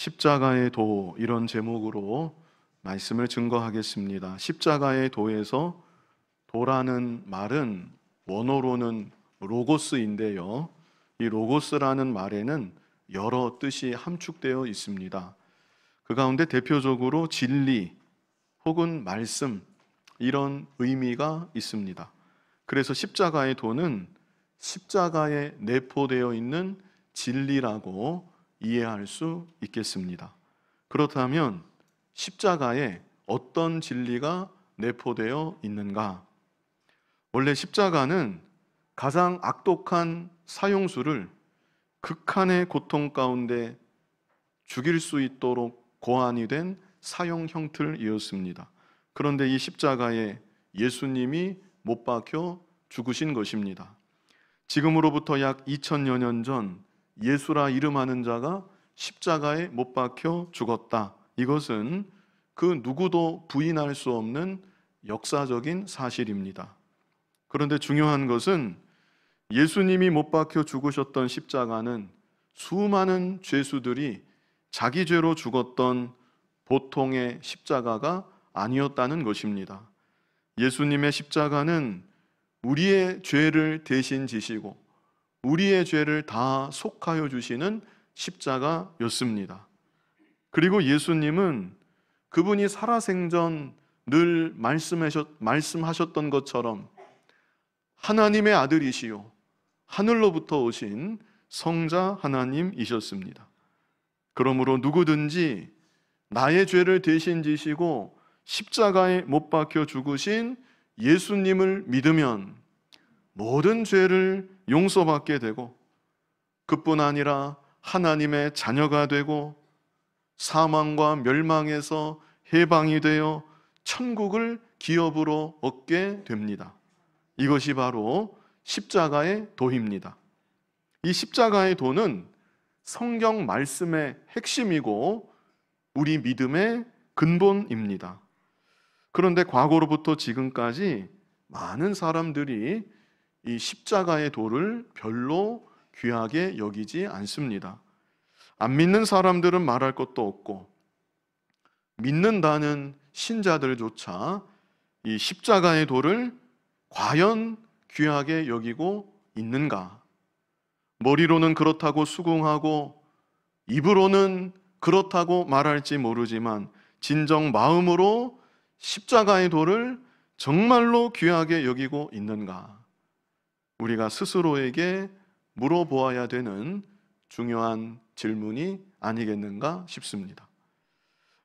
십자가의 도, 이런 제목으로 말씀을 증거하겠습니다. 십자가의 도에서 도라는 말은 원어로는 로고스인데요. 이 로고스라는 말에는 여러 뜻이 함축되어 있습니다. 그 가운데 대표적으로 진리 혹은 말씀, 이런 의미가 있습니다. 그래서 십자가의 도는 십자가에 내포되어 있는 진리라고 이해할 수 있겠습니다. 그렇다면 십자가에 어떤 진리가 내포되어 있는가? 원래 십자가는 가장 악독한 사형수를 극한의 고통 가운데 죽일 수 있도록 고안이 된 사형 형틀이었습니다. 그런데 이 십자가에 예수님이 못 박혀 죽으신 것입니다. 지금으로부터 약 2000여 년 전 예수라 이름하는 자가 십자가에 못 박혀 죽었다. 이것은 그 누구도 부인할 수 없는 역사적인 사실입니다. 그런데 중요한 것은 예수님이 못 박혀 죽으셨던 십자가는 수많은 죄수들이 자기 죄로 죽었던 보통의 십자가가 아니었다는 것입니다. 예수님의 십자가는 우리의 죄를 대신 지시고 우리의 죄를 다 속하여 주시는 십자가였습니다. 그리고 예수님은 그분이 살아생전 늘 말씀하셨던 것처럼 하나님의 아들이시요 하늘로부터 오신 성자 하나님이셨습니다. 그러므로 누구든지 나의 죄를 대신 지시고 십자가에 못 박혀 죽으신 예수님을 믿으면 모든 죄를 용서받게 되고 그뿐 아니라 하나님의 자녀가 되고 사망과 멸망에서 해방이 되어 천국을 기업으로 얻게 됩니다. 이것이 바로 십자가의 도입니다. 이 십자가의 도는 성경 말씀의 핵심이고 우리 믿음의 근본입니다. 그런데 과거로부터 지금까지 많은 사람들이 이 십자가의 도를 별로 귀하게 여기지 않습니다. 안 믿는 사람들은 말할 것도 없고 믿는다는 신자들조차 이 십자가의 도를 과연 귀하게 여기고 있는가? 머리로는 그렇다고 수긍하고 입으로는 그렇다고 말할지 모르지만 진정 마음으로 십자가의 도를 정말로 귀하게 여기고 있는가? 우리가 스스로에게 물어보아야 되는 중요한 질문이 아니겠는가 싶습니다.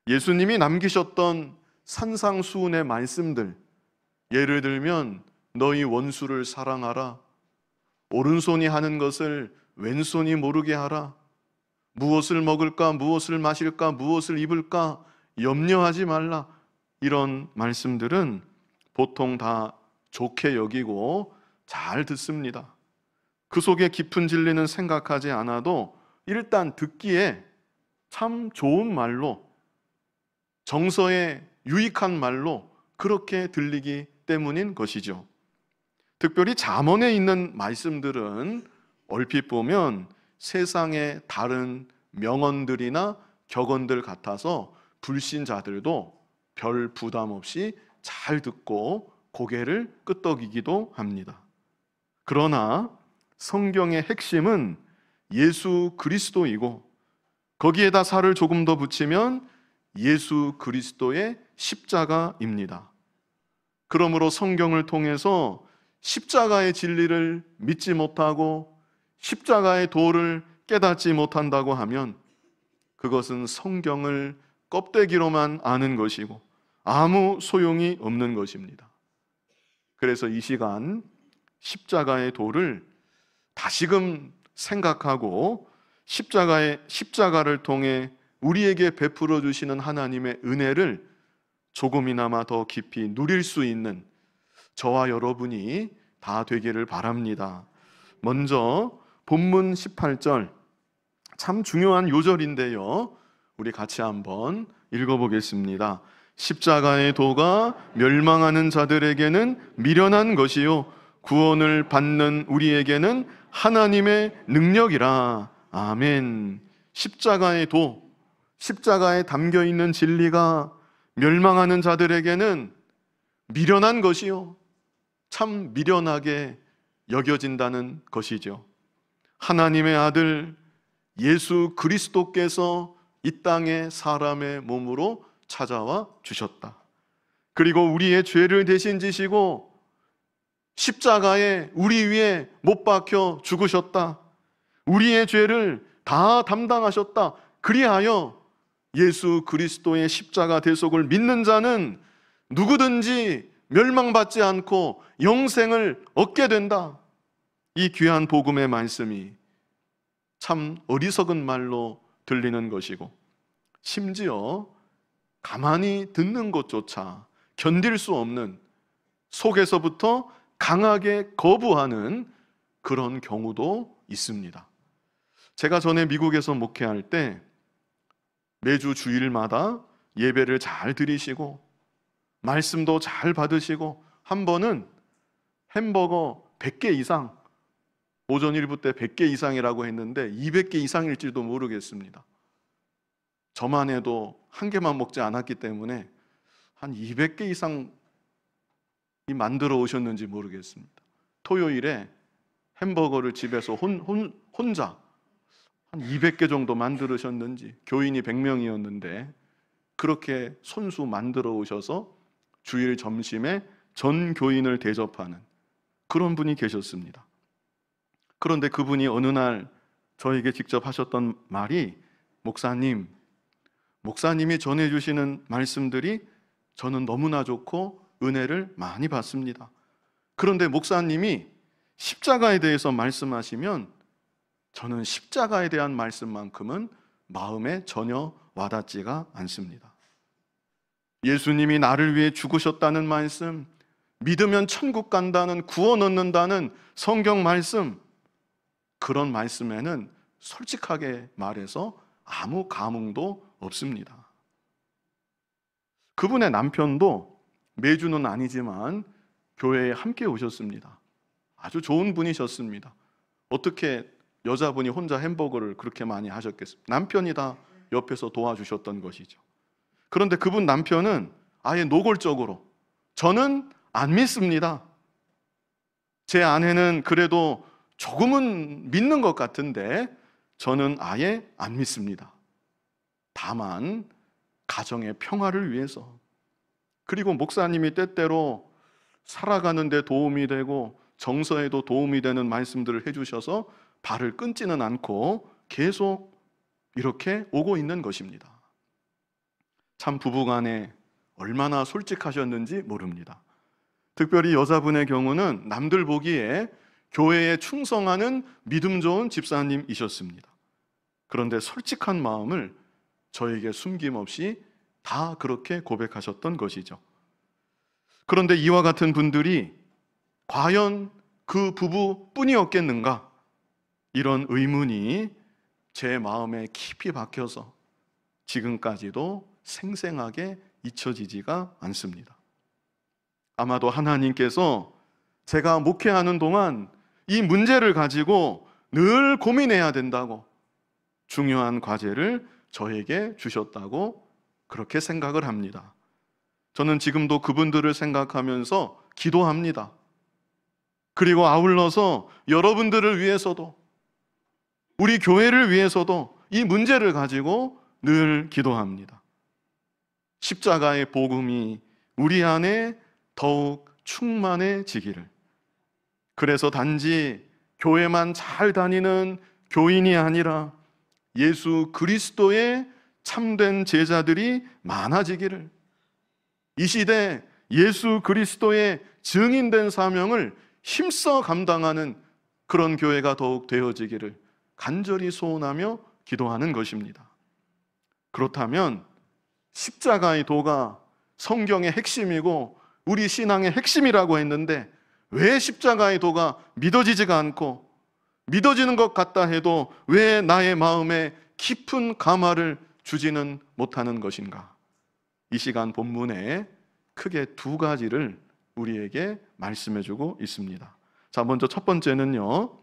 예수님이 남기셨던 산상수훈의 말씀들, 예를 들면 너희 원수를 사랑하라, 오른손이 하는 것을 왼손이 모르게 하라, 무엇을 먹을까, 무엇을 마실까, 무엇을 입을까 염려하지 말라, 이런 말씀들은 보통 다 좋게 여기고 잘 듣습니다. 그 속에 깊은 진리는 생각하지 않아도 일단 듣기에 참 좋은 말로, 정서에 유익한 말로 그렇게 들리기 때문인 것이죠. 특별히 잠언에 있는 말씀들은 얼핏 보면 세상의 다른 명언들이나 격언들 같아서 불신자들도 별 부담 없이 잘 듣고 고개를 끄덕이기도 합니다. 그러나 성경의 핵심은 예수 그리스도이고 거기에다 살을 조금 더 붙이면 예수 그리스도의 십자가입니다. 그러므로 성경을 통해서 십자가의 진리를 믿지 못하고 십자가의 도를 깨닫지 못한다고 하면 그것은 성경을 껍데기로만 아는 것이고 아무 소용이 없는 것입니다. 그래서 이 시간 십자가의 도를 다시금 생각하고 십자가를 통해 우리에게 베풀어 주시는 하나님의 은혜를 조금이나마 더 깊이 누릴 수 있는 저와 여러분이 다 되기를 바랍니다. 먼저 본문 18절, 참 중요한 요절인데요, 우리 같이 한번 읽어보겠습니다. 십자가의 도가 멸망하는 자들에게는 미련한 것이요 구원을 받는 우리에게는 하나님의 능력이라. 아멘. 십자가의 도, 십자가에 담겨 있는 진리가 멸망하는 자들에게는 미련한 것이요, 참 미련하게 여겨진다는 것이죠. 하나님의 아들 예수 그리스도께서 이 땅에 사람의 몸으로 찾아와 주셨다. 그리고 우리의 죄를 대신 지시고 십자가에 우리 위에 못 박혀 죽으셨다. 우리의 죄를 다 담당하셨다. 그리하여 예수 그리스도의 십자가 대속을 믿는 자는 누구든지 멸망받지 않고 영생을 얻게 된다. 이 귀한 복음의 말씀이 참 어리석은 말로 들리는 것이고, 심지어 가만히 듣는 것조차 견딜 수 없는, 속에서부터 강하게 거부하는 그런 경우도 있습니다. 제가 전에 미국에서 목회할 때 매주 주일마다 예배를 잘 드리시고 말씀도 잘 받으시고, 한 번은 햄버거 100개 이상, 오전 1부 때 100개 이상이라고 했는데 200개 이상일지도 모르겠습니다. 저만 해도 한 개만 먹지 않았기 때문에 한 200개 이상이 만들어 오셨는지 모르겠습니다. 토요일에 햄버거를 집에서 혼자 한 200개 정도 만들으셨는지, 교인이 100명이었는데 그렇게 손수 만들어 오셔서 주일 점심에 전 교인을 대접하는 그런 분이 계셨습니다. 그런데 그분이 어느 날 저에게 직접 하셨던 말이, 목사님이 전해주시는 말씀들이 저는 너무나 좋고 은혜를 많이 받습니다. 그런데 목사님이 십자가에 대해서 말씀하시면 저는 십자가에 대한 말씀만큼은 마음에 전혀 와닿지가 않습니다. 예수님이 나를 위해 죽으셨다는 말씀, 믿으면 천국 간다는, 구원 얻는다는 성경 말씀, 그런 말씀에는 솔직하게 말해서 아무 감흥도 없습니다. 그분의 남편도 매주는 아니지만 교회에 함께 오셨습니다. 아주 좋은 분이셨습니다. 어떻게 여자분이 혼자 햄버거를 그렇게 많이 하셨겠습니까? 남편이 다 옆에서 도와주셨던 것이죠. 그런데 그분 남편은 아예 노골적으로, 저는 안 믿습니다. 제 아내는 그래도 조금은 믿는 것 같은데 저는 아예 안 믿습니다. 다만 가정의 평화를 위해서, 그리고 목사님이 때때로 살아가는 데 도움이 되고 정서에도 도움이 되는 말씀들을 해주셔서 발을 끊지는 않고 계속 이렇게 오고 있는 것입니다. 참 부부간에 얼마나 솔직하셨는지 모릅니다. 특별히 여자분의 경우는 남들 보기에 교회에 충성하는 믿음 좋은 집사님이셨습니다. 그런데 솔직한 마음을 저에게 숨김없이 다 그렇게 고백하셨던 것이죠. 그런데 이와 같은 분들이 과연 그 부부뿐이었겠는가? 이런 의문이 제 마음에 깊이 박혀서 지금까지도 생생하게 잊혀지지가 않습니다. 아마도 하나님께서 제가 목회하는 동안 이 문제를 가지고 늘 고민해야 된다고, 중요한 과제를 저에게 주셨다고 그렇게 생각을 합니다. 저는 지금도 그분들을 생각하면서 기도합니다. 그리고 아울러서 여러분들을 위해서도, 우리 교회를 위해서도 이 문제를 가지고 늘 기도합니다. 십자가의 복음이 우리 안에 더욱 충만해지기를. 그래서 단지 교회만 잘 다니는 교인이 아니라 예수 그리스도의 참된 제자들이 많아지기를, 이 시대 예수 그리스도의 증인된 사명을 힘써 감당하는 그런 교회가 더욱 되어지기를 간절히 소원하며 기도하는 것입니다. 그렇다면 십자가의 도가 성경의 핵심이고 우리 신앙의 핵심이라고 했는데 왜 십자가의 도가 믿어지지가 않고, 믿어지는 것 같다 해도 왜 나의 마음에 깊은 감화를 주지는 못하는 것인가? 이 시간 본문에 크게 두 가지를 우리에게 말씀해주고 있습니다. 자, 먼저 첫 번째는요,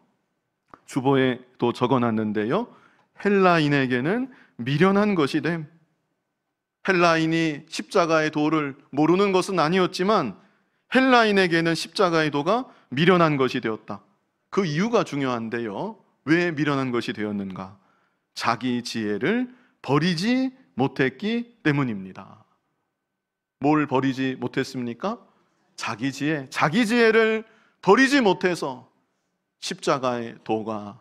주보에 또 적어놨는데요, 헬라인에게는 미련한 것이 됨. 헬라인이 십자가의 도를 모르는 것은 아니었지만 헬라인에게는 십자가의 도가 미련한 것이 되었다. 그 이유가 중요한데요. 왜 미련한 것이 되었는가? 자기 지혜를 버리지 못했기 때문입니다. 뭘 버리지 못했습니까? 자기 지혜. 자기 지혜를 버리지 못해서 십자가의 도가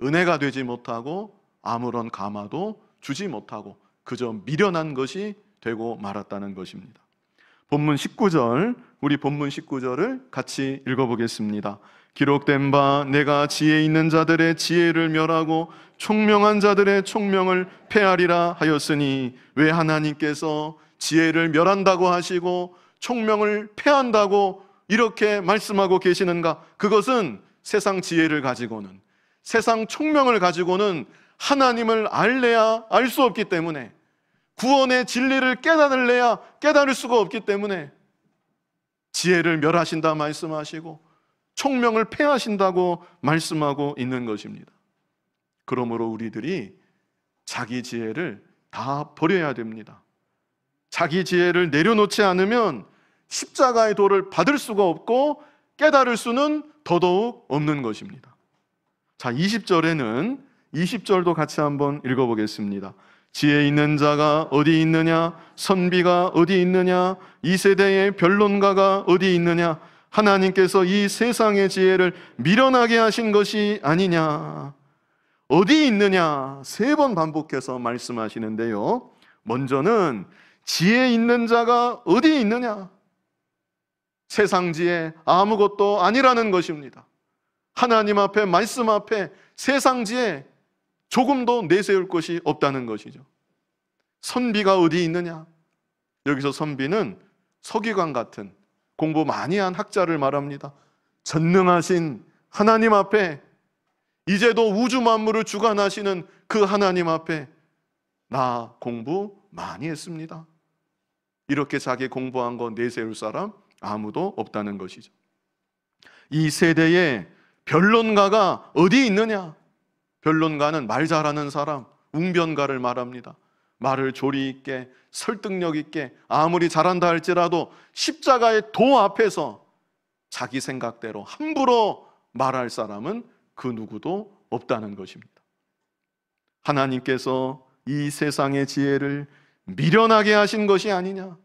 은혜가 되지 못하고 아무런 감화도 주지 못하고 그저 미련한 것이 되고 말았다는 것입니다. 본문 19절, 우리 본문 19절을 같이 읽어보겠습니다. 기록된 바 내가 지혜 있는 자들의 지혜를 멸하고 총명한 자들의 총명을 폐하리라 하였으니, 왜 하나님께서 지혜를 멸한다고 하시고 총명을 폐한다고 이렇게 말씀하고 계시는가? 그것은 세상 지혜를 가지고는, 세상 총명을 가지고는 하나님을 알래야 알 수 없기 때문에, 구원의 진리를 깨달을래야 깨달을 수가 없기 때문에 지혜를 멸하신다 말씀하시고 총명을 폐하신다고 말씀하고 있는 것입니다. 그러므로 우리들이 자기 지혜를 다 버려야 됩니다. 자기 지혜를 내려놓지 않으면 십자가의 도를 받을 수가 없고 깨달을 수는 더더욱 없는 것입니다. 자, 20절도 같이 한번 읽어보겠습니다. 지혜 있는 자가 어디 있느냐? 선비가 어디 있느냐? 이 세대의 변론가가 어디 있느냐? 하나님께서 이 세상의 지혜를 미련하게 하신 것이 아니냐? 어디 있느냐? 3번 반복해서 말씀하시는데요. 먼저는 지혜 있는 자가 어디 있느냐? 세상 지혜 아무것도 아니라는 것입니다. 하나님 앞에, 말씀 앞에 세상 지혜 조금도 내세울 것이 없다는 것이죠. 선비가 어디 있느냐? 여기서 선비는 서기관 같은 공부 많이 한 학자를 말합니다. 전능하신 하나님 앞에, 이제도 우주 만물을 주관하시는 그 하나님 앞에 나 공부 많이 했습니다. 이렇게 자기 공부한 거 내세울 사람 아무도 없다는 것이죠. 이 세대에 변론가가 어디 있느냐? 변론가는 말 잘하는 사람, 웅변가를 말합니다. 말을 조리 있게, 설득력 있게, 아무리 잘한다 할지라도 십자가의 도 앞에서 자기 생각대로 함부로 말할 사람은 그 누구도 없다는 것입니다. 하나님께서 이 세상의 지혜를 미련하게 하신 것이 아니냐?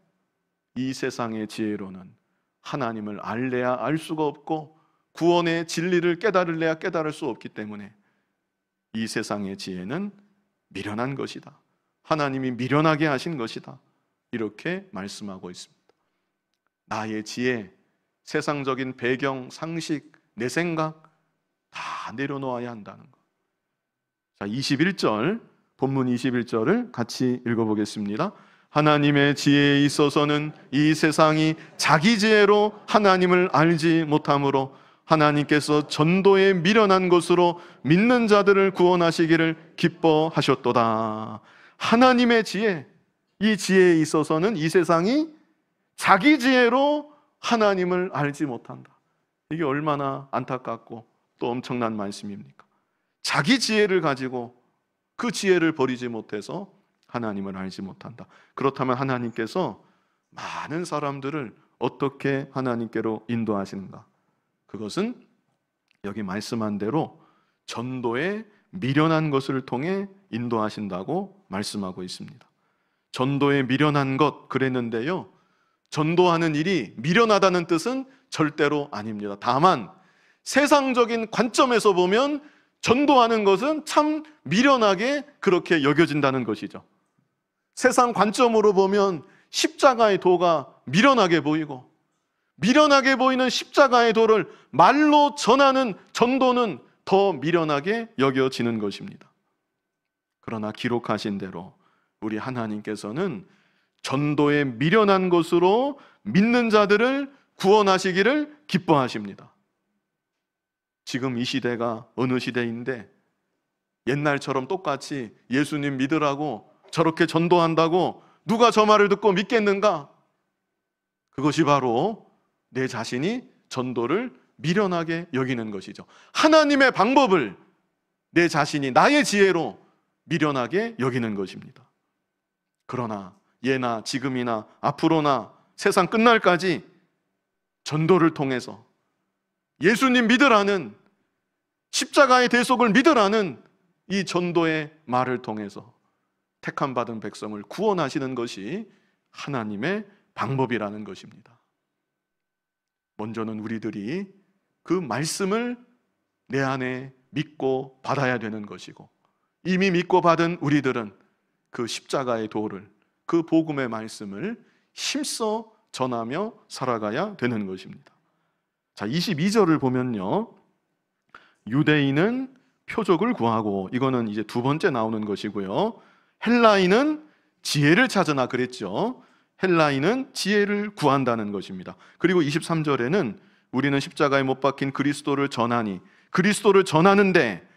이 세상의 지혜로는 하나님을 알래야 알 수가 없고 구원의 진리를 깨달을래야 깨달을 수 없기 때문에 이 세상의 지혜는 미련한 것이다. 하나님이 미련하게 하신 것이다. 이렇게 말씀하고 있습니다. 나의 지혜, 세상적인 배경, 상식, 내 생각 다 내려놓아야 한다는 것. 자, 21절, 본문 21절을 같이 읽어보겠습니다. 하나님의 지혜에 있어서는 이 세상이 자기 지혜로 하나님을 알지 못하므로 하나님께서 전도에 미련한 것으로 믿는 자들을 구원하시기를 기뻐하셨도다. 하나님의 지혜, 이 지혜에 있어서는 이 세상이 자기 지혜로 하나님을 알지 못한다. 이게 얼마나 안타깝고 또 엄청난 말씀입니까? 자기 지혜를 가지고 그 지혜를 버리지 못해서 하나님을 알지 못한다. 그렇다면 하나님께서 많은 사람들을 어떻게 하나님께로 인도하시는가? 그것은 여기 말씀한 대로 전도에 미련한 것을 통해 인도하신다고 말씀하고 있습니다. 전도에 미련한 것 그랬는데요, 전도하는 일이 미련하다는 뜻은 절대로 아닙니다. 다만 세상적인 관점에서 보면 전도하는 것은 참 미련하게 그렇게 여겨진다는 것이죠. 세상 관점으로 보면 십자가의 도가 미련하게 보이고, 미련하게 보이는 십자가의 도를 말로 전하는 전도는 더 미련하게 여겨지는 것입니다. 그러나 기록하신 대로 우리 하나님께서는 전도에 미련한 것으로 믿는 자들을 구원하시기를 기뻐하십니다. 지금 이 시대가 어느 시대인데 옛날처럼 똑같이 예수님 믿으라고 저렇게 전도한다고 누가 저 말을 듣고 믿겠는가? 그것이 바로 내 자신이 전도를 미련하게 여기는 것이죠. 하나님의 방법을 내 자신이 나의 지혜로 미련하게 여기는 것입니다. 그러나 예나 지금이나 앞으로나 세상 끝날까지 전도를 통해서 예수님 믿으라는, 십자가의 대속을 믿으라는 이 전도의 말을 통해서 택함 받은 백성을 구원하시는 것이 하나님의 방법이라는 것입니다. 먼저는 우리들이 그 말씀을 내 안에 믿고 받아야 되는 것이고, 이미 믿고 받은 우리들은 그 십자가의 도를, 그 복음의 말씀을 힘써 전하며 살아가야 되는 것입니다. 자, 22절을 보면요, 유대인은 표적을 구하고, 이거는 이제 두 번째 나오는 것이고요, 헬라인은 지혜를 찾으나 그랬죠. 헬라인은 지혜를 구한다는 것입니다. 그리고 23절에는 우리는 십자가에 못 박힌 그리스도를 전하니, 그리스도를 전하는데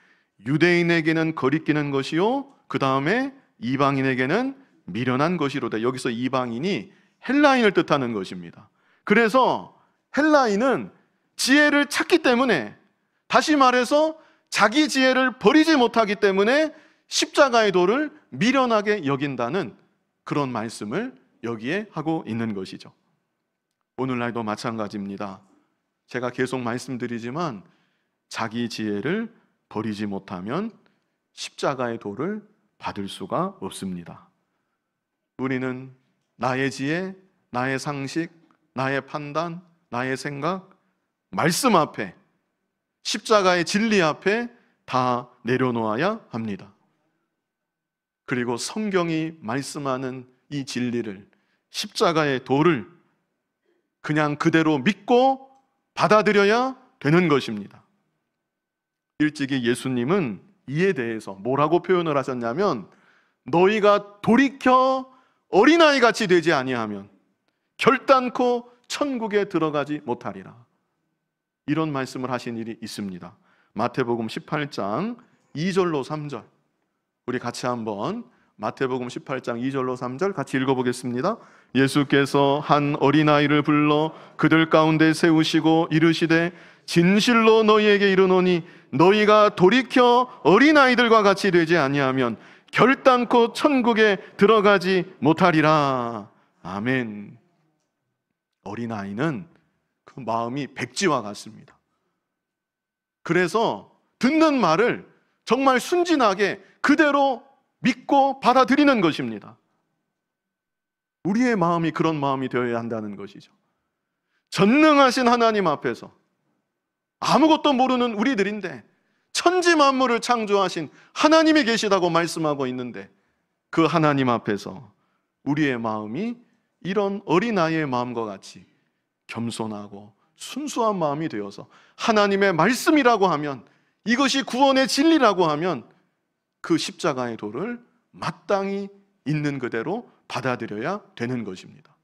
유대인에게는 거리끼는 것이요, 그 다음에 이방인에게는 미련한 것이로다. 여기서 이방인이 헬라인을 뜻하는 것입니다. 그래서 헬라인은 지혜를 찾기 때문에, 다시 말해서 자기 지혜를 버리지 못하기 때문에 십자가의 도를 미련하게 여긴다는 그런 말씀을 여기에 하고 있는 것이죠. 오늘날도 마찬가지입니다. 제가 계속 말씀드리지만 자기 지혜를 버리지 못하면 십자가의 도를 받을 수가 없습니다. 우리는 나의 지혜, 나의 상식, 나의 판단, 나의 생각, 말씀 앞에, 십자가의 진리 앞에 다 내려놓아야 합니다. 그리고 성경이 말씀하는 이 진리를, 십자가의 도를 그냥 그대로 믿고 받아들여야 되는 것입니다. 일찍이 예수님은 이에 대해서 뭐라고 표현을 하셨냐면, 너희가 돌이켜 어린아이 같이 되지 아니하면 결단코 천국에 들어가지 못하리라. 이런 말씀을 하신 일이 있습니다. 마태복음 18장 2절로 3절, 우리 같이 한번 마태복음 18장 2절로 3절 같이 읽어보겠습니다. 예수께서 한 어린아이를 불러 그들 가운데 세우시고 이르시되, 진실로 너희에게 이르노니 너희가 돌이켜 어린아이들과 같이 되지 아니하면 결단코 천국에 들어가지 못하리라. 아멘. 어린아이는 그 마음이 백지와 같습니다. 그래서 듣는 말을 정말 순진하게 그대로 믿고 받아들이는 것입니다. 우리의 마음이 그런 마음이 되어야 한다는 것이죠. 전능하신 하나님 앞에서 아무것도 모르는 우리들인데 천지 만물을 창조하신 하나님이 계시다고 말씀하고 있는데, 그 하나님 앞에서 우리의 마음이 이런 어린아이의 마음과 같이 겸손하고 순수한 마음이 되어서 하나님의 말씀이라고 하면, 이것이 구원의 진리라고 하면 그 십자가의 도를 마땅히 있는 그대로 받아들여야 되는 것입니다.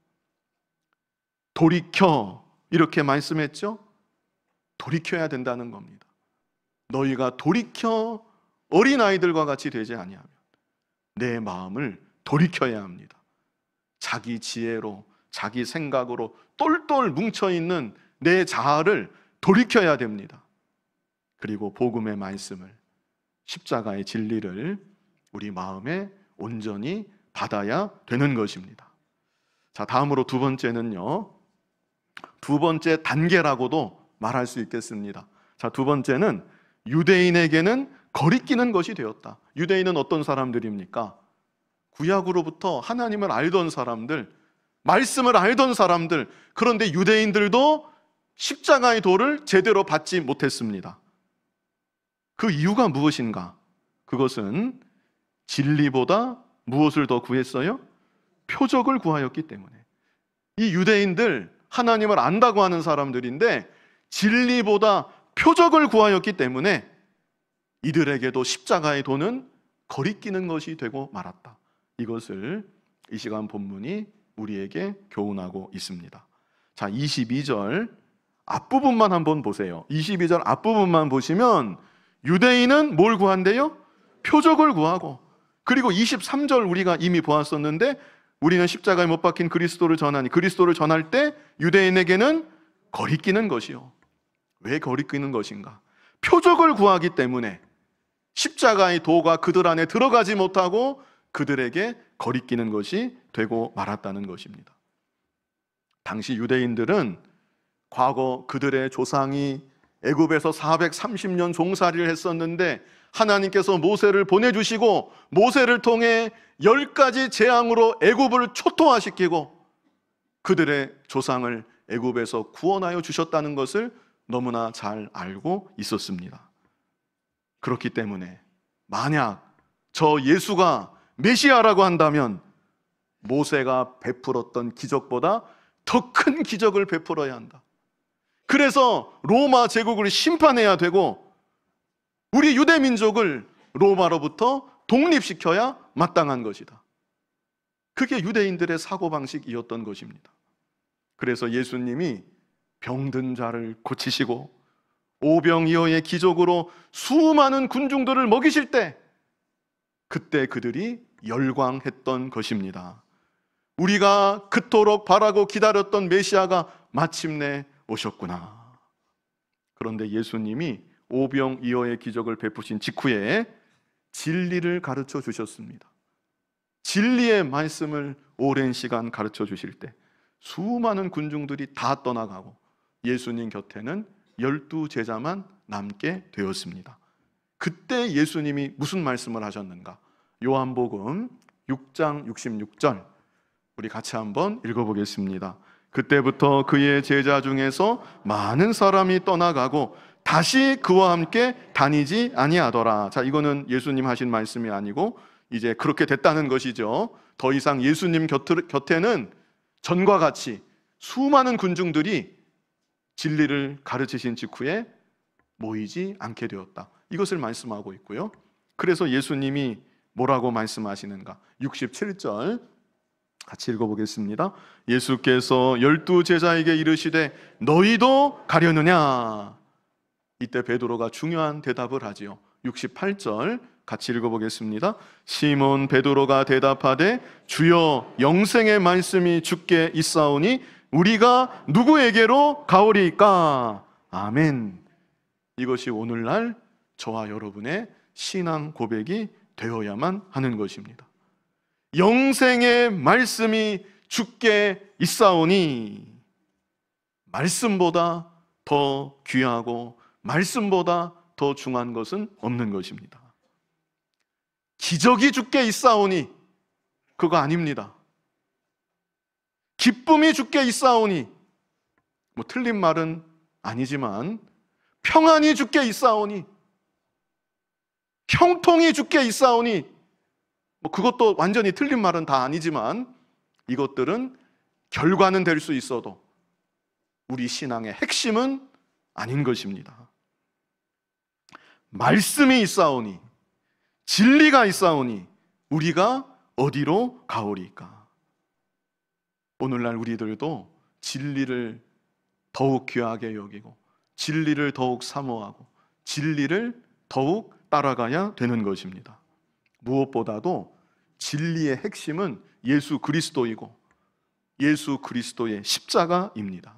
돌이켜, 이렇게 말씀했죠? 돌이켜야 된다는 겁니다. 너희가 돌이켜 어린아이들과 같이 되지 아니하면 내 마음을 돌이켜야 합니다. 자기 지혜로, 자기 생각으로 똘똘 뭉쳐있는 내 자아를 돌이켜야 됩니다. 그리고 복음의 말씀을, 십자가의 진리를 우리 마음에 온전히 받아야 되는 것입니다. 자, 다음으로 두 번째는요, 두 번째 단계라고도 말할 수 있겠습니다. 자, 두 번째는 유대인에게는 거리끼는 것이 되었다. 유대인은 어떤 사람들입니까? 구약으로부터 하나님을 알던 사람들, 말씀을 알던 사람들. 그런데 유대인들도 십자가의 도를 제대로 받지 못했습니다. 그 이유가 무엇인가? 그것은 진리보다 무엇을 더 구했어요? 표적을 구하였기 때문에. 이 유대인들, 하나님을 안다고 하는 사람들인데 진리보다 표적을 구하였기 때문에 이들에게도 십자가의 도는 거리끼는 것이 되고 말았다. 이것을 이 시간 본문이 우리에게 교훈하고 있습니다. 자, 22절 앞부분만 한번 보세요. 22절 앞부분만 보시면 유대인은 뭘 구한대요? 표적을 구하고, 그리고 23절 우리가 이미 보았었는데, 우리는 십자가에 못 박힌 그리스도를 전하니, 그리스도를 전할 때 유대인에게는 거리끼는 것이요. 왜 거리끼는 것인가? 표적을 구하기 때문에 십자가의 도가 그들 안에 들어가지 못하고 그들에게 거리끼는 것이 되고 말았다는 것입니다. 당시 유대인들은 과거 그들의 조상이 애굽에서 430년 종살이를 했었는데 하나님께서 모세를 보내주시고 모세를 통해 10가지 재앙으로 애굽을 초토화시키고 그들의 조상을 애굽에서 구원하여 주셨다는 것을 너무나 잘 알고 있었습니다. 그렇기 때문에 만약 저 예수가 메시아라고 한다면 모세가 베풀었던 기적보다 더 큰 기적을 베풀어야 한다. 그래서 로마 제국을 심판해야 되고 우리 유대 민족을 로마로부터 독립시켜야 마땅한 것이다. 그게 유대인들의 사고방식이었던 것입니다. 그래서 예수님이 병든 자를 고치시고 오병이어의 기적으로 수많은 군중들을 먹이실 때 그때 그들이 열광했던 것입니다. 우리가 그토록 바라고 기다렸던 메시아가 마침내 오셨구나. 그런데 예수님이 오병이어의 기적을 베푸신 직후에 진리를 가르쳐 주셨습니다. 진리의 말씀을 오랜 시간 가르쳐 주실 때 수많은 군중들이 다 떠나가고 예수님 곁에는 12제자만 남게 되었습니다. 그때 예수님이 무슨 말씀을 하셨는가? 요한복음 6장 66절 우리 같이 한번 읽어보겠습니다. 그때부터 그의 제자 중에서 많은 사람이 떠나가고 다시 그와 함께 다니지 아니하더라. 자, 이거는 예수님 하신 말씀이 아니고 이제 그렇게 됐다는 것이죠. 더 이상 예수님 곁에는 전과 같이 수많은 군중들이 진리를 가르치신 직후에 모이지 않게 되었다. 이것을 말씀하고 있고요. 그래서 예수님이 뭐라고 말씀하시는가? 67절 같이 읽어보겠습니다. 예수께서 12제자에게 이르시되 너희도 가려느냐? 이때 베드로가 중요한 대답을 하지요. 68절 같이 읽어보겠습니다. 시몬 베드로가 대답하되 주여 영생의 말씀이 주께 있사오니 우리가 누구에게로 가오리이까? 아멘. 이것이 오늘날 저와 여러분의 신앙 고백이 되어야만 하는 것입니다. 영생의 말씀이 주께 있사오니 말씀보다 더 귀하고 말씀보다 더 중요한 것은 없는 것입니다. 기적이 주께 있사오니 그거 아닙니다. 기쁨이 주께 있사오니 뭐 틀린 말은 아니지만 평안이 주께 있사오니 형통이 주께 있사오니 뭐 그것도 완전히 틀린 말은 다 아니지만 이것들은 결과는 될 수 있어도 우리 신앙의 핵심은 아닌 것입니다. 말씀이 있사오니 진리가 있사오니 우리가 어디로 가오리까? 오늘날 우리들도 진리를 더욱 귀하게 여기고 진리를 더욱 사모하고 진리를 더욱 따라가야 되는 것입니다. 무엇보다도 진리의 핵심은 예수 그리스도이고 예수 그리스도의 십자가입니다.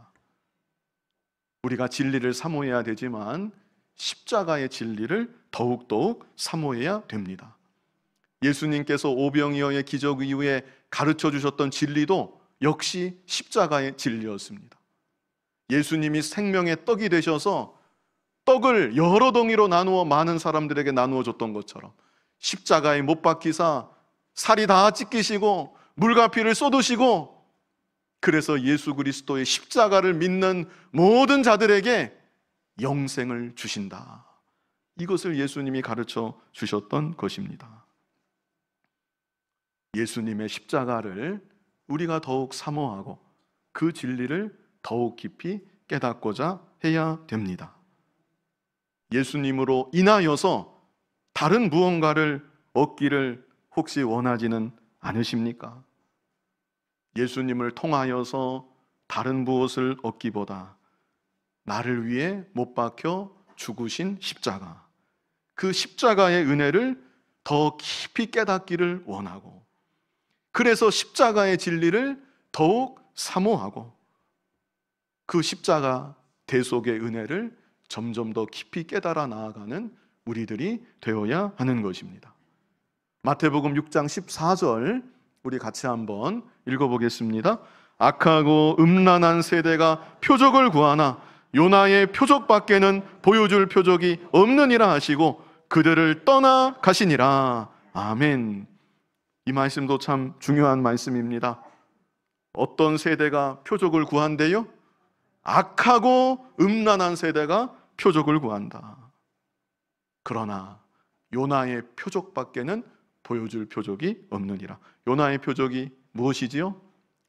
우리가 진리를 사모해야 되지만 십자가의 진리를 더욱더욱 사모해야 됩니다. 예수님께서 오병이어의 기적 이후에 가르쳐 주셨던 진리도 역시 십자가의 진리였습니다. 예수님이 생명의 떡이 되셔서 떡을 여러 덩이로 나누어 많은 사람들에게 나누어 줬던 것처럼 십자가에 못 박히사 살이 다 찢기시고 물과 피를 쏟으시고 그래서 예수 그리스도의 십자가를 믿는 모든 자들에게 영생을 주신다. 이것을 예수님이 가르쳐 주셨던 것입니다. 예수님의 십자가를 우리가 더욱 사모하고 그 진리를 더욱 깊이 깨닫고자 해야 됩니다. 예수님으로 인하여서 다른 무언가를 얻기를 혹시 원하지는 않으십니까? 예수님을 통하여서 다른 무엇을 얻기보다 나를 위해 못 박혀 죽으신 십자가, 그 십자가의 은혜를 더 깊이 깨닫기를 원하고 그래서 십자가의 진리를 더욱 사모하고 그 십자가 대속의 은혜를 점점 더 깊이 깨달아 나아가는 우리들이 되어야 하는 것입니다. 마태복음 6장 14절 우리 같이 한번 읽어보겠습니다. 악하고 음란한 세대가 표적을 구하나 요나의 표적밖에는 보여줄 표적이 없느니라 하시고 그들을 떠나 가시니라. 아멘. 이 말씀도 참 중요한 말씀입니다. 어떤 세대가 표적을 구한대요? 악하고 음란한 세대가 표적을 구한다. 그러나 요나의 표적밖에는 보여줄 표적이 없느니라. 요나의 표적이 무엇이지요?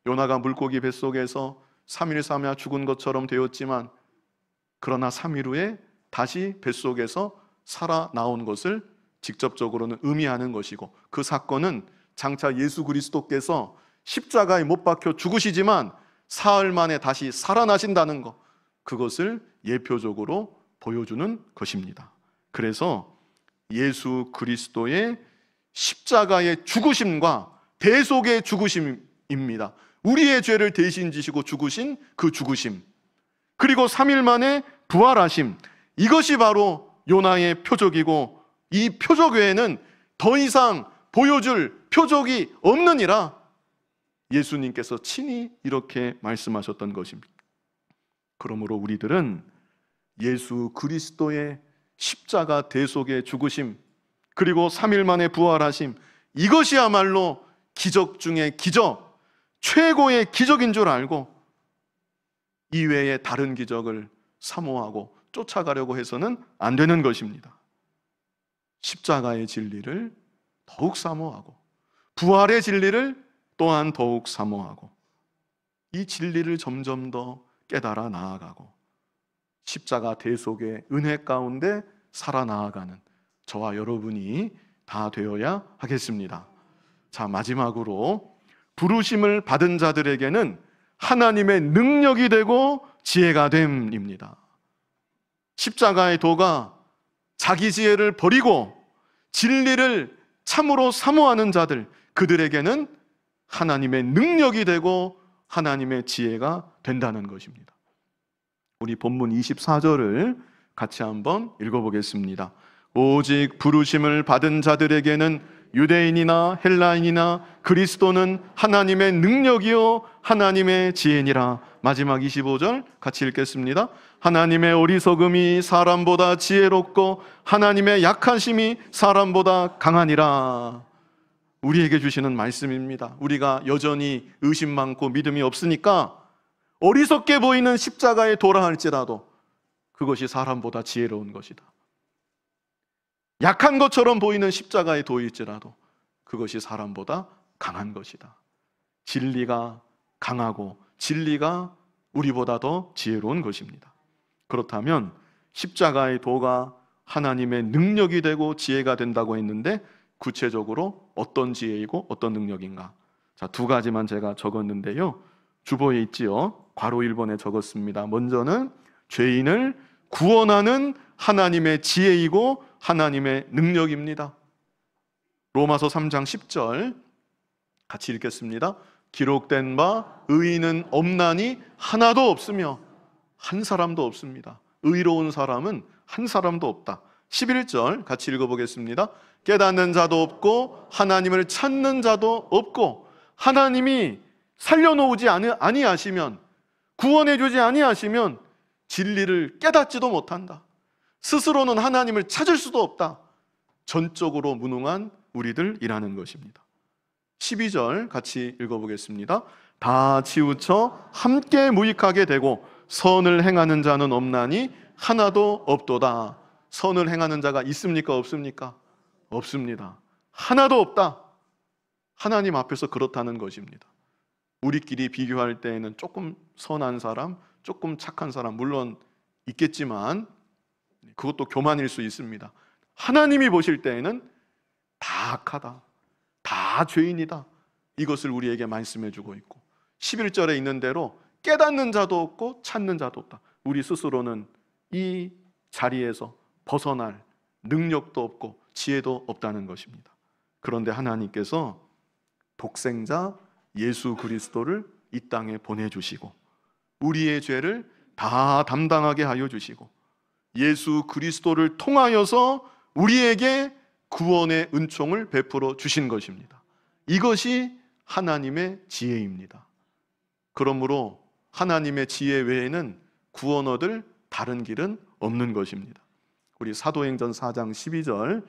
요나가 물고기 뱃속에서 3일 3야 죽은 것처럼 되었지만 그러나 3일 후에 다시 뱃속에서 살아나온 것을 직접적으로는 의미하는 것이고, 그 사건은 장차 예수 그리스도께서 십자가에 못 박혀 죽으시지만 사흘 만에 다시 살아나신다는 것, 그것을 예표적으로 보여주는 것입니다. 그래서 예수 그리스도의 십자가의 죽으심과 대속의 죽으심입니다. 우리의 죄를 대신 지시고 죽으신 그 죽으심, 그리고 3일 만에 부활하심, 이것이 바로 요나의 표적이고, 이 표적 외에는 더 이상 보여줄 표적이 없느니라 예수님께서 친히 이렇게 말씀하셨던 것입니다. 그러므로 우리들은 예수 그리스도의 십자가 대속의 죽으심, 그리고 3일 만에 부활하심, 이것이야말로 기적 중에 기적, 최고의 기적인 줄 알고 이외에 다른 기적을 사모하고 쫓아가려고 해서는 안 되는 것입니다. 십자가의 진리를 더욱 사모하고 부활의 진리를 또한 더욱 사모하고 이 진리를 점점 더 깨달아 나아가고 십자가 대속의 은혜 가운데 살아나아가는 저와 여러분이 다 되어야 하겠습니다. 자, 마지막으로 부르심을 받은 자들에게는 하나님의 능력이 되고 지혜가 됨입니다. 십자가의 도가 자기 지혜를 버리고 진리를 참으로 사모하는 자들, 그들에게는 하나님의 능력이 되고 하나님의 지혜가 된다는 것입니다. 우리 본문 24절을 같이 한번 읽어보겠습니다. 오직 부르심을 받은 자들에게는 유대인이나 헬라인이나 그리스도는 하나님의 능력이요 하나님의 지혜니라. 마지막 25절 같이 읽겠습니다. 하나님의 어리석음이 사람보다 지혜롭고 하나님의 약하심이 사람보다 강하니라. 우리에게 주시는 말씀입니다. 우리가 여전히 의심 많고 믿음이 없으니까 어리석게 보이는 십자가에 도라 할지라도 그것이 사람보다 지혜로운 것이다. 약한 것처럼 보이는 십자가에 도일지라도 그것이 사람보다 강한 것이다. 진리가 강하고 진리가 우리보다 더 지혜로운 것입니다. 그렇다면 십자가의 도가 하나님의 능력이 되고 지혜가 된다고 했는데 구체적으로 어떤 지혜이고 어떤 능력인가? 자, 두 가지만 제가 적었는데요. 주보에 있지요. 괄호 1번에 적었습니다. 먼저는 죄인을 구원하는 하나님의 지혜이고 하나님의 능력입니다. 로마서 3장 10절 같이 읽겠습니다. 기록된 바 의인은 없나니 하나도 없으며 한 사람도 없습니다. 의로운 사람은 한 사람도 없다. 11절 같이 읽어보겠습니다. 깨닫는 자도 없고 하나님을 찾는 자도 없고, 하나님이 살려놓지 아니하시면, 구원해주지 아니하시면 진리를 깨닫지도 못한다. 스스로는 하나님을 찾을 수도 없다. 전적으로 무능한 우리들이라는 것입니다. 12절 같이 읽어보겠습니다. 다 치우쳐 함께 무익하게 되고 선을 행하는 자는 없나니 하나도 없도다. 선을 행하는 자가 있습니까? 없습니까? 없습니다. 하나도 없다. 하나님 앞에서 그렇다는 것입니다. 우리끼리 비교할 때에는 조금 선한 사람, 조금 착한 사람 물론 있겠지만 그것도 교만일 수 있습니다. 하나님이 보실 때에는 다 악하다, 다 죄인이다, 이것을 우리에게 말씀해 주고 있고, 11절에 있는 대로 깨닫는 자도 없고 찾는 자도 없다. 우리 스스로는 이 자리에서 벗어날 능력도 없고 지혜도 없다는 것입니다. 그런데 하나님께서 독생자 예수 그리스도를 이 땅에 보내주시고 우리의 죄를 다 담당하게 하여 주시고 예수 그리스도를 통하여서 우리에게 구원의 은총을 베풀어 주신 것입니다. 이것이 하나님의 지혜입니다. 그러므로 하나님의 지혜 외에는 구원 얻을 다른 길은 없는 것입니다. 우리 사도행전 4장 12절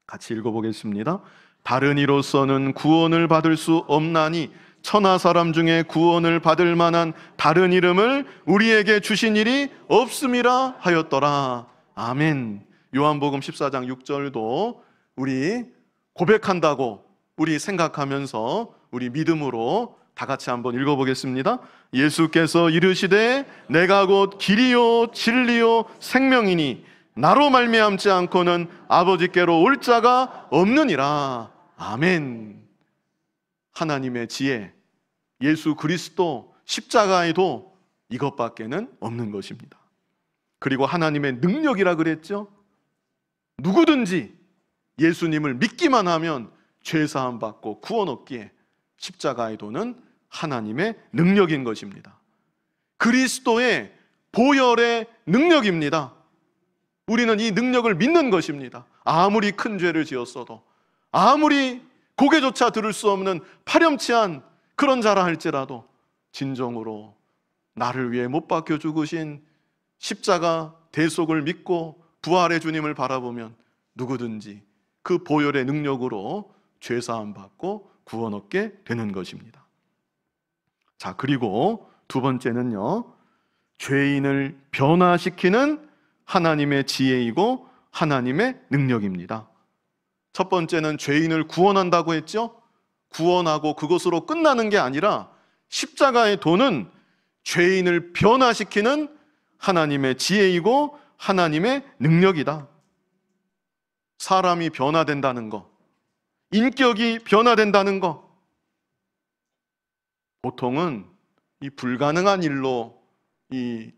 같이 읽어보겠습니다. 다른 이로서는 구원을 받을 수 없나니 천하 사람 중에 구원을 받을 만한 다른 이름을 우리에게 주신 일이 없음이라 하였더라. 아멘. 요한복음 14장 6절도 우리 고백한다고 우리 생각하면서 우리 믿음으로 다 같이 한번 읽어보겠습니다. 예수께서 이르시되 내가 곧 길이요 진리요 생명이니 나로 말미암지 않고는 아버지께로 올 자가 없느니라. 아멘. 하나님의 지혜, 예수 그리스도 십자가에도 이것밖에는 없는 것입니다. 그리고 하나님의 능력이라 그랬죠. 누구든지 예수님을 믿기만 하면 죄사함 받고 구원 얻기에 십자가의 도는 하나님의 능력인 것입니다. 그리스도의 보혈의 능력입니다. 우리는 이 능력을 믿는 것입니다. 아무리 큰 죄를 지었어도, 아무리 고개조차 들을 수 없는 파렴치한 그런 자라 할지라도 진정으로 나를 위해 못 박혀 죽으신 십자가 대속을 믿고 부활의 주님을 바라보면 누구든지 그 보혈의 능력으로 죄사함 받고 구원 얻게 되는 것입니다. 자, 그리고 두 번째는요, 죄인을 변화시키는 하나님의 지혜이고 하나님의 능력입니다. 첫 번째는 죄인을 구원한다고 했죠. 구원하고 그것으로 끝나는 게 아니라 십자가의 도는 죄인을 변화시키는 하나님의 지혜이고 하나님의 능력이다. 사람이 변화된다는 것, 인격이 변화된다는 것, 보통은 이 불가능한 일로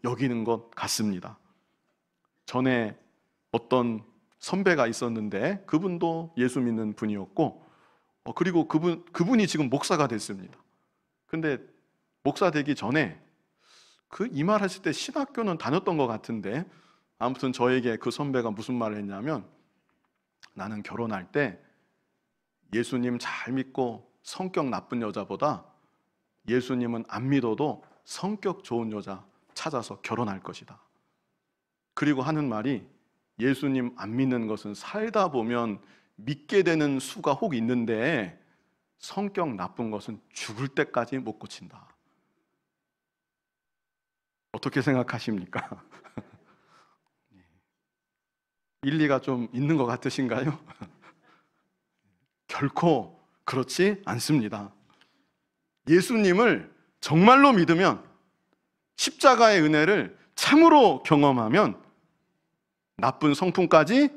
여기는 것 같습니다. 전에 어떤 선배가 있었는데 그분도 예수 믿는 분이었고, 그리고 그분이 지금 목사가 됐습니다. 근데 목사 되기 전에 이 말 했을 때 신학교는 다녔던 것 같은데, 아무튼 저에게 그 선배가 무슨 말을 했냐면, 나는 결혼할 때 예수님 잘 믿고 성격 나쁜 여자보다 예수님은 안 믿어도 성격 좋은 여자 찾아서 결혼할 것이다. 그리고 하는 말이, 예수님 안 믿는 것은 살다 보면 믿게 되는 수가 혹 있는데 성격 나쁜 것은 죽을 때까지 못 고친다. 어떻게 생각하십니까? 일리가 좀 있는 것 같으신가요? 결코 그렇지 않습니다. 예수님을 정말로 믿으면, 십자가의 은혜를 참으로 경험하면 나쁜 성품까지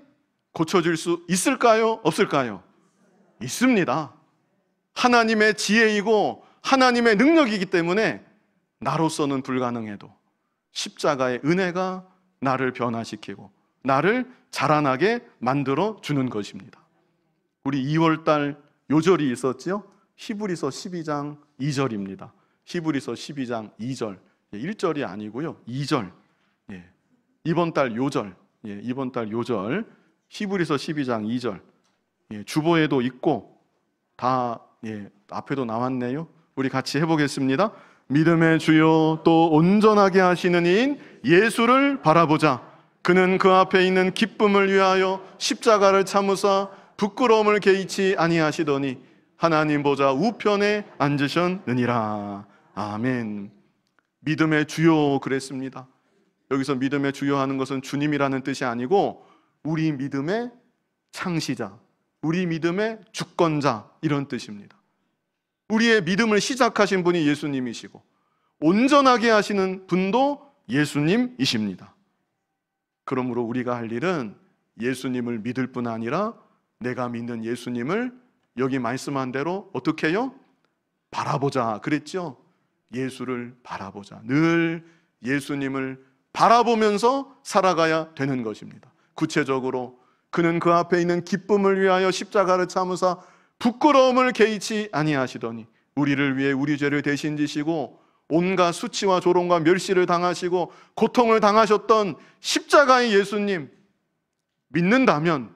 고쳐질 수 있을까요? 없을까요? 있습니다. 하나님의 지혜이고 하나님의 능력이기 때문에 나로서는 불가능해도 십자가의 은혜가 나를 변화시키고 나를 자라나게 만들어 주는 것입니다. 우리 2월달 요절이 있었죠? 히브리서 12장 2절입니다. 히브리서 12장 2절. 1절이 아니고요, 2절. 이번 달 요절. 이번 달 요절. 히브리서 12장 2절. 주보에도 있고 다 앞에도 나왔네요. 우리 같이 해보겠습니다. 믿음의 주요 또 온전하게 하시는 이인 예수를 바라보자. 그는 그 앞에 있는 기쁨을 위하여 십자가를 참으사 부끄러움을 개의치 아니하시더니 하나님 보좌 우편에 앉으셨느니라. 아멘. 믿음의 주요 그랬습니다. 여기서 믿음의 주요 하는 것은 주님이라는 뜻이 아니고 우리 믿음의 창시자, 우리 믿음의 주권자, 이런 뜻입니다. 우리의 믿음을 시작하신 분이 예수님이시고 온전하게 하시는 분도 예수님이십니다. 그러므로 우리가 할 일은 예수님을 믿을 뿐 아니라 내가 믿는 예수님을 여기 말씀한 대로 어떻게 해요? 바라보자 그랬죠? 예수를 바라보자. 늘 예수님을 바라보면서 살아가야 되는 것입니다. 구체적으로 그는 그 앞에 있는 기쁨을 위하여 십자가를 참으사 부끄러움을 개의치 아니하시더니 우리를 위해 우리 죄를 대신 지시고 온갖 수치와 조롱과 멸시를 당하시고 고통을 당하셨던 십자가의 예수님, 믿는다면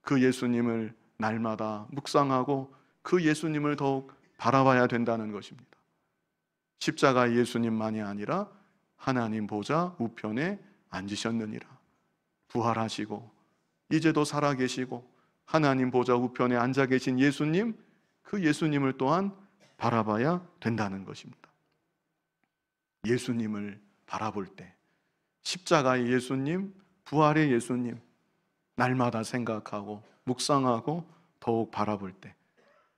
그 예수님을 날마다 묵상하고 그 예수님을 더욱 바라봐야 된다는 것입니다. 십자가의 예수님만이 아니라 하나님 보좌 우편에 앉으셨느니라. 부활하시고 이제도 살아계시고 하나님 보좌 우편에 앉아 계신 예수님, 그 예수님을 또한 바라봐야 된다는 것입니다. 예수님을 바라볼 때 십자가의 예수님, 부활의 예수님 날마다 생각하고 묵상하고 더욱 바라볼 때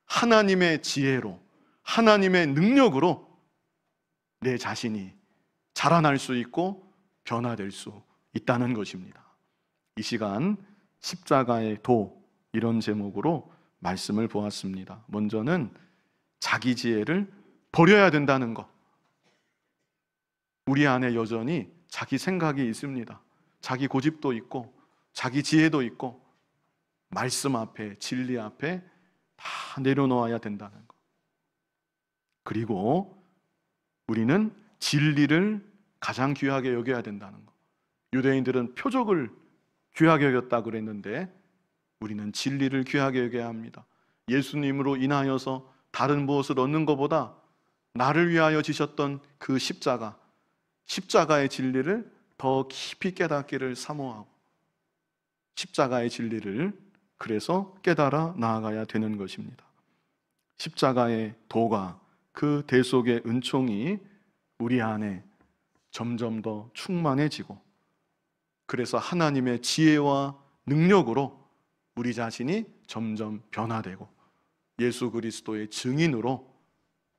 하나님의 지혜로, 하나님의 능력으로 내 자신이 자라날 수 있고 변화될 수 있다는 것입니다. 이 시간 십자가의 도, 이런 제목으로 말씀을 보았습니다. 먼저는 자기 지혜를 버려야 된다는 것. 우리 안에 여전히 자기 생각이 있습니다. 자기 고집도 있고 자기 지혜도 있고 말씀 앞에, 진리 앞에 다 내려놓아야 된다는 것. 그리고 우리는 진리를 가장 귀하게 여겨야 된다는 것. 유대인들은 표적을 귀하게 여겼다 그랬는데 우리는 진리를 귀하게 여겨야 합니다. 예수님으로 인하여서 다른 무엇을 얻는 것보다 나를 위하여 지셨던 그 십자가, 십자가의 진리를 더 깊이 깨닫기를 사모하고 십자가의 진리를 그래서 깨달아 나아가야 되는 것입니다. 십자가의 도가, 그 대속의 은총이 우리 안에 점점 더 충만해지고 그래서 하나님의 지혜와 능력으로 우리 자신이 점점 변화되고 예수 그리스도의 증인으로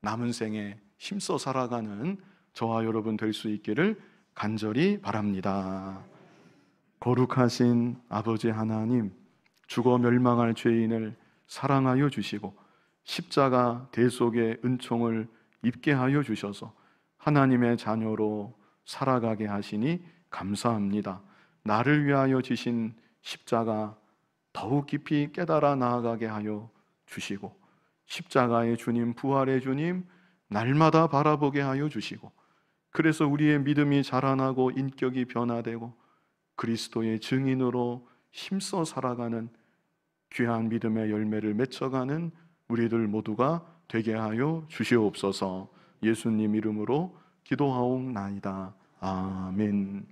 남은 생에 힘써 살아가는 저와 여러분 될 수 있기를 간절히 바랍니다. 거룩하신 아버지 하나님, 죽어 멸망할 죄인을 사랑하여 주시고 십자가 대속의 은총을 입게 하여 주셔서 하나님의 자녀로 살아가게 하시니 감사합니다. 나를 위하여 지신 십자가 더욱 깊이 깨달아 나아가게 하여 주시고 십자가의 주님, 부활의 주님 날마다 바라보게 하여 주시고 그래서 우리의 믿음이 자라나고 인격이 변화되고 그리스도의 증인으로 힘써 살아가는 귀한 믿음의 열매를 맺어가는 우리들 모두가 되게 하여 주시옵소서. 예수님 이름으로 기도하옵나이다. 아멘.